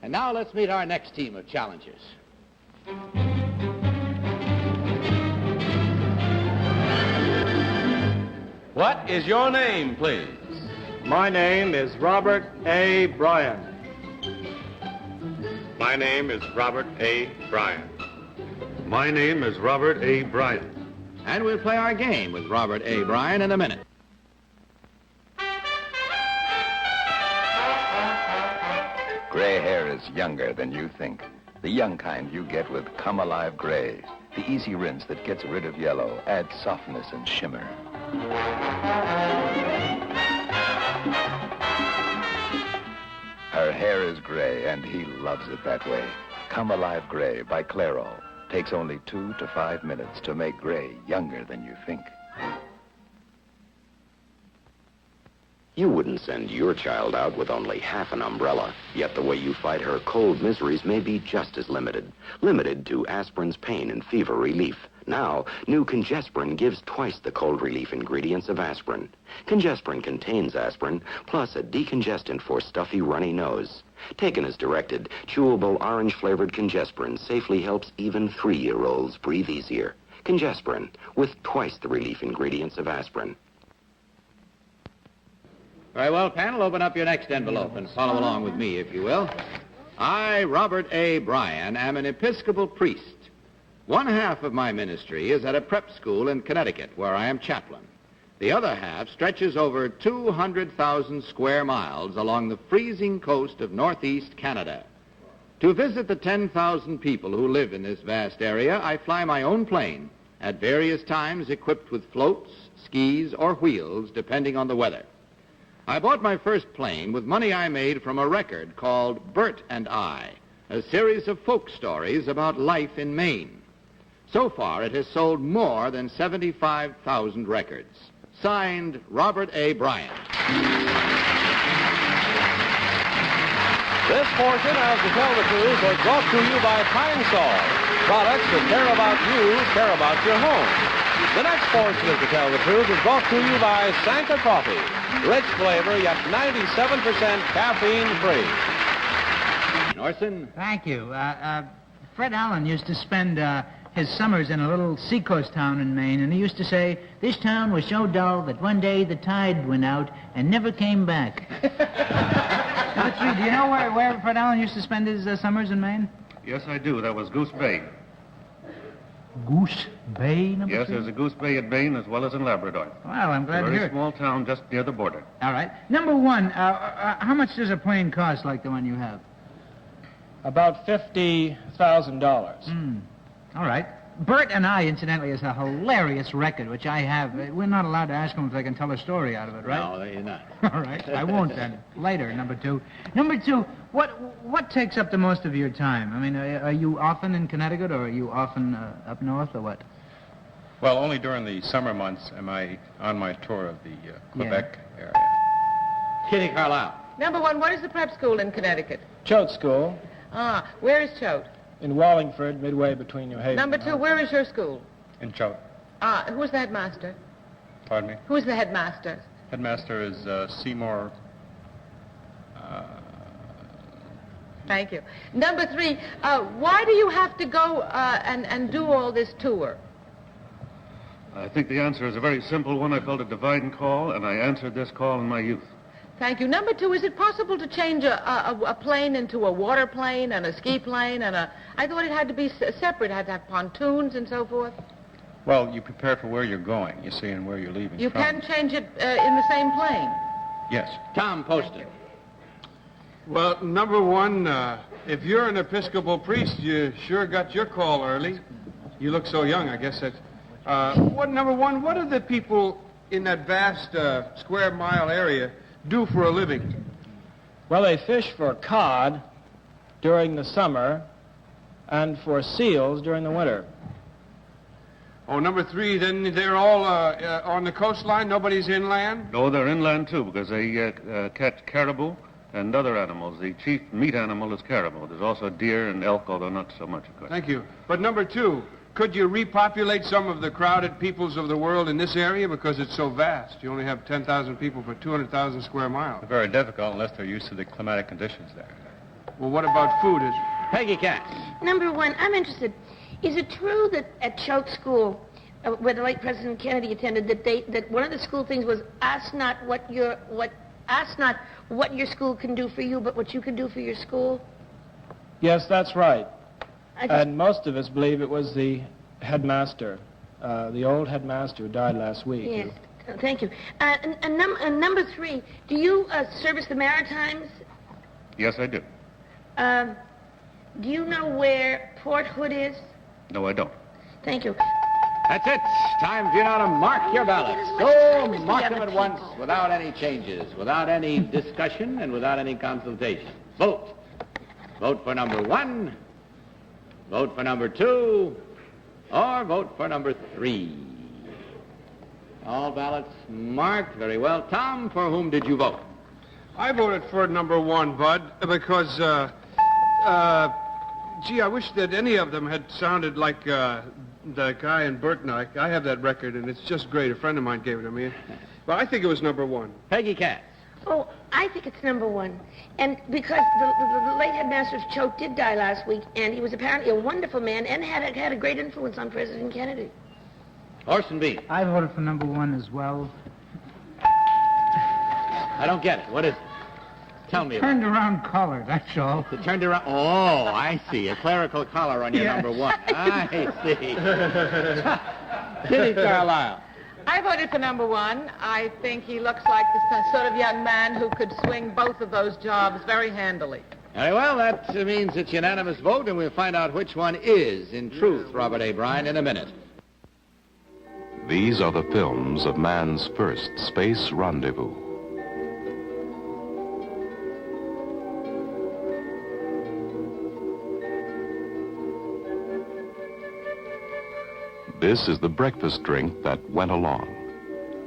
And now let's meet our next team of challengers. What is your name, please? My name is Robert A. Bryan. My name is Robert A. Bryan. My name is Robert A. Bryan. And we'll play our game with Robert A. Bryan in a minute. Gray hair is younger than you think. The young kind you get with Come Alive Gray. The easy rinse that gets rid of yellow, adds softness and shimmer. Her hair is gray, and he loves it that way. Come Alive Gray by Clairol. Takes only 2 to 5 minutes to make gray younger than you think. You wouldn't send your child out with only half an umbrella, yet the way you fight her cold miseries may be just as limited. Limited to aspirin's pain and fever relief. Now, new Congesprin gives twice the cold relief ingredients of aspirin. Congesprin contains aspirin, plus a decongestant for stuffy, runny nose. Taken as directed, chewable orange-flavored Congesprin safely helps even 3-year-olds breathe easier. Congesprin, with twice the relief ingredients of aspirin. Very well, panel, open up your next envelope and follow along with me, if you will. I, Robert A. Bryan, am an Episcopal priest. One half of my ministry is at a prep school in Connecticut, where I am chaplain. The other half stretches over 200,000 square miles along the freezing coast of northeast Canada. To visit the 10,000 people who live in this vast area, I fly my own plane, at various times equipped with floats, skis, or wheels, depending on the weather. I bought my first plane with money I made from a record called Bert and I, a series of folk stories about life in Maine. So far, it has sold more than 75,000 records. Signed, Robert A. Bryan. This portion of To Tell the Truth was brought to you by Pine Sol. Products that care about you, care about your home. The next portion of To Tell the Truth is brought to you by Sanka Coffee. Rich flavor, yet 97% caffeine-free. Norton? Thank you. Fred Allen used to spend his summers in a little seacoast town in Maine, and he used to say, this town was so dull that one day the tide went out and never came back. Number 3, do you know where Fred Allen used to spend his summers in Maine? Yes, I do. That was Goose Bay. Goose Bay, number 3? Yes, there's a Goose Bay at Maine as well as in Labrador. Well, I'm glad to hear A very it. small town just near the border. All right. Number 1, how much does a plane cost like the one you have? About $50,000. All right. Bert and I, incidentally, is a hilarious record, which I have. We're not allowed to ask them if they can tell a story out of it, right? No, you're not. All right. I won't then. Later, number 2. Number 2, what takes up the most of your time? I mean, are you often in Connecticut, or are you often up north, or what? Well, only during the summer months am I on my tour of the Quebec area. Kitty Carlisle. Number 1, what is the prep school in Connecticut? Choate School Ah, where is Choate? in Wallingford, midway between New Haven. Number 2, where is your school? In Choate. Ah, who's the headmaster? Pardon me? Who's the headmaster? Headmaster is Seymour. Thank you. Number 3, why do you have to go and do all this tour? I think the answer is a very simple one. I felt a divine call, and I answered this call in my youth. Thank you. Number 2, is it possible to change a plane into a water plane and a ski plane and I thought it had to be separate. It had to have pontoons and so forth. Well, you prepare for where you're going, you see, and where you're leaving You from. can change it in the same plane. Yes. Tom Poston. Well, number 1, if you're an Episcopal priest, you sure got your call early. You look so young, I guess that's... number 1, what do the people in that vast square mile area do for a living? Well, they fish for cod during the summer and for seals during the winter. Oh, number 3, then they're all on the coastline? Nobody's inland? No, they're inland, too, because they catch caribou and other animals. The chief meat animal is caribou. There's also deer and elk, although not so much, of course. Thank you. But number 2, could you repopulate some of the crowded peoples of the world in this area because it's so vast? You only have 10,000 people for 200,000 square miles. Very difficult unless they're used to the climatic conditions there. Well, what about food? Peggy Cass. Number one, I'm interested. Is it true that at Choate School, where the late President Kennedy attended, that one of the school things was ask not what your school can do for you, but what you can do for your school? Yes, that's right. And most of us believe it was the headmaster, the old headmaster who died last week. Yes, thank you. And number three, do you service the Maritimes? Yes, I do. Do you know where Port Hood is? No, I don't. Thank you. That's it. Time for you now to mark your ballots. Go mark them at once without any changes, without any discussion, and without any consultation. Vote. Vote for number 1, vote for number 2, or vote for number 3. All ballots marked. Very well. Tom, for whom did you vote? I voted for number 1, Bud, because, gee, I wish that any of them had sounded like the guy in Bert and I. I have that record, and it's just great. A friend of mine gave it to me. But I think it was number 1. Peggy Cass. Oh, I think it's number 1. And because the late headmaster of Choate did die last week, and he was apparently a wonderful man and had a great influence on President Kennedy. Orson Bean. I voted for number 1 as well. I don't get it. What is it? Tell me about it. Turned around collar, that's all. It turned around. Oh, I see. A clerical collar on your number 1. I see. Kitty Carlisle. I voted for number 1. I think he looks like the sort of young man who could swing both of those jobs very handily. Very well, that means it's unanimous vote, and we'll find out which one is, in truth, Robert A. Bryan, in a minute. These are the films of man's first space rendezvous. This is the breakfast drink that went along.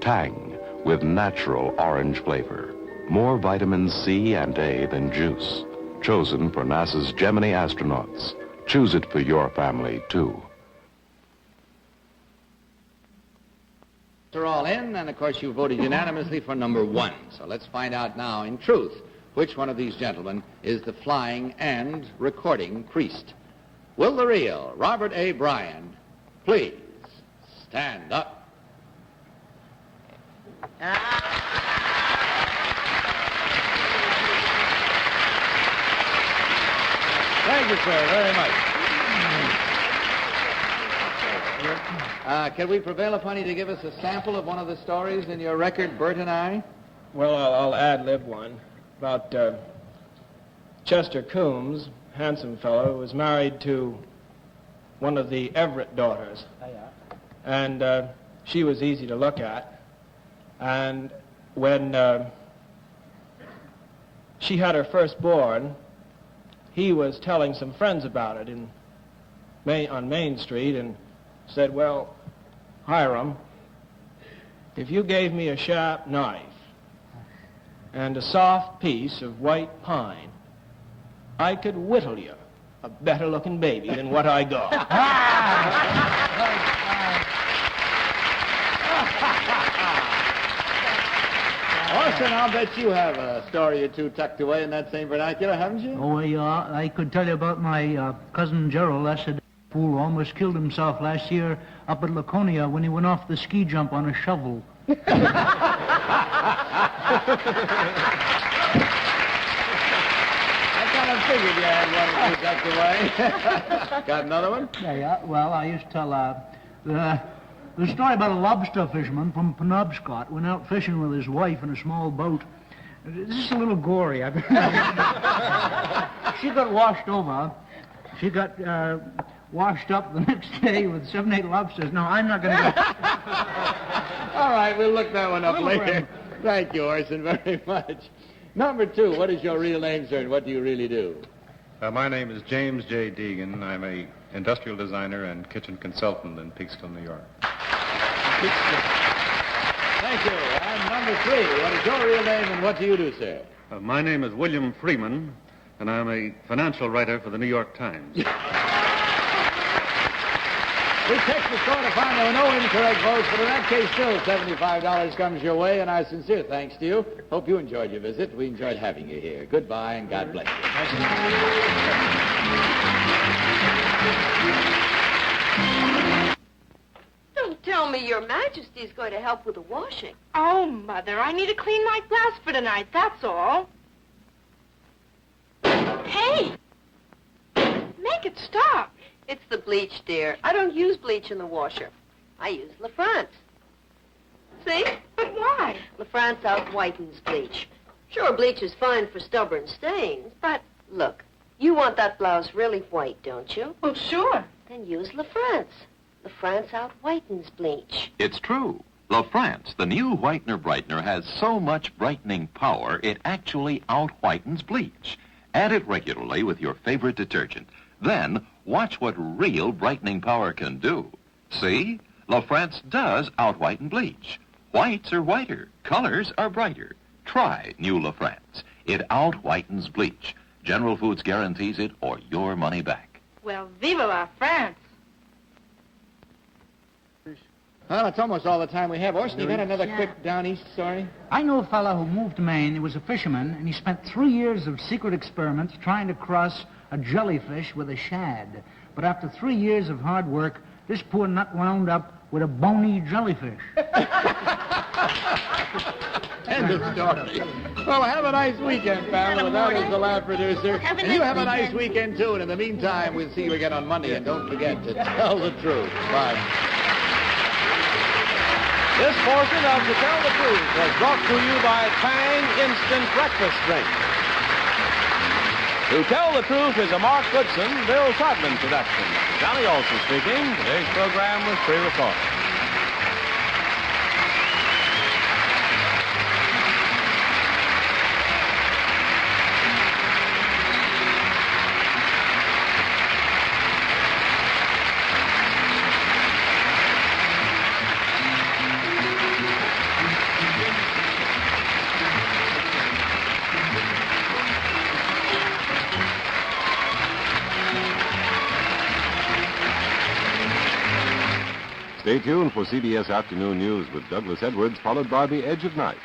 Tang, with natural orange flavor. More vitamin C and A than juice. Chosen for NASA's Gemini astronauts. Choose it for your family, too. They're all in, and of course you voted unanimously for number 1. So let's find out now, in truth, which one of these gentlemen is the flying and recording priest. Will the real Robert A. Bryan please stand up? Thank you, sir, very much. Can we prevail upon you to give us a sample of one of the stories in your record, Bert and I? Well, I'll ad-lib one about Chester Coombs, handsome fellow, who was married to one of the Everett daughters. And she was easy to look at. And when she had her firstborn, he was telling some friends about it on Main Street and said, well, Hiram, if you gave me a sharp knife and a soft piece of white pine, I could whittle you a better-looking baby than what I got. Orson, I'll bet you have a story or two tucked away in that same vernacular, haven't you? Oh, yeah, I could tell you about my cousin Gerald. That's a fool almost killed himself last year up at Laconia when he went off the ski jump on a shovel. I kind of figured you had one or two tucked away. Got another one? Yeah. Well, I used to tell the story about a lobster fisherman from Penobscot went out fishing with his wife in a small boat. This is a little gory. She got washed over. She got washed up the next day with 7, 8 lobsters. No, I'm not going to go. All right, we'll look that one up later. Thank you, Orson, very much. Number 2, what is your real name, sir, and what do you really do? My name is James J. Deegan. I'm a industrial designer and kitchen consultant in Peekskill, New York. Thank you. And number 3, what is your real name and what do you do, sir? My name is William Freeman, and I'm a financial writer for the New York Times. We checked the store to find there were no incorrect votes, but in that case, still $75 comes your way, and our sincere thanks to you. Hope you enjoyed your visit. We enjoyed having you here. Goodbye, and God bless you. Don't tell me Your Majesty's going to help with the washing. Oh, Mother, I need to clean my blouse for tonight, that's all. Hey! Make it stop. It's the bleach, dear. I don't use bleach in the washer. I use La France. See? But why? La France out-whitens bleach. Sure, bleach is fine for stubborn stains, but look, you want that blouse really white, don't you? Well, sure. Then use La France. La France out-whitens bleach. It's true. La France, the new whitener brightener, has so much brightening power, it actually out-whitens bleach. Add it regularly with your favorite detergent. Then, watch what real brightening power can do. See? La France does out-whiten bleach. Whites are whiter. Colors are brighter. Try new La France. It out-whitens bleach. General Foods guarantees it or your money back. Well, viva la France. Well, it's almost all the time we have. Orson, you got another quick down east story? I know a fellow who moved to Maine. He was a fisherman, and he spent 3 years of secret experiments trying to cross a jellyfish with a shad. But after 3 years of hard work, this poor nut wound up with a bony jellyfish. End of story. Well, have a nice weekend, family. With that is the Laugh Producer. And you have a nice weekend, too. And in the meantime, we'll see you again on Monday. And don't forget to tell the truth. Bye. This portion of To Tell the Truth was brought to you by Tang Instant Breakfast Drink. To Tell the Truth is a Mark Goodson, Bill Todman production. Johnny Olson speaking. Today's program was pre-recorded. Stay tuned for CBS Afternoon News with Douglas Edwards, followed by The Edge of Night.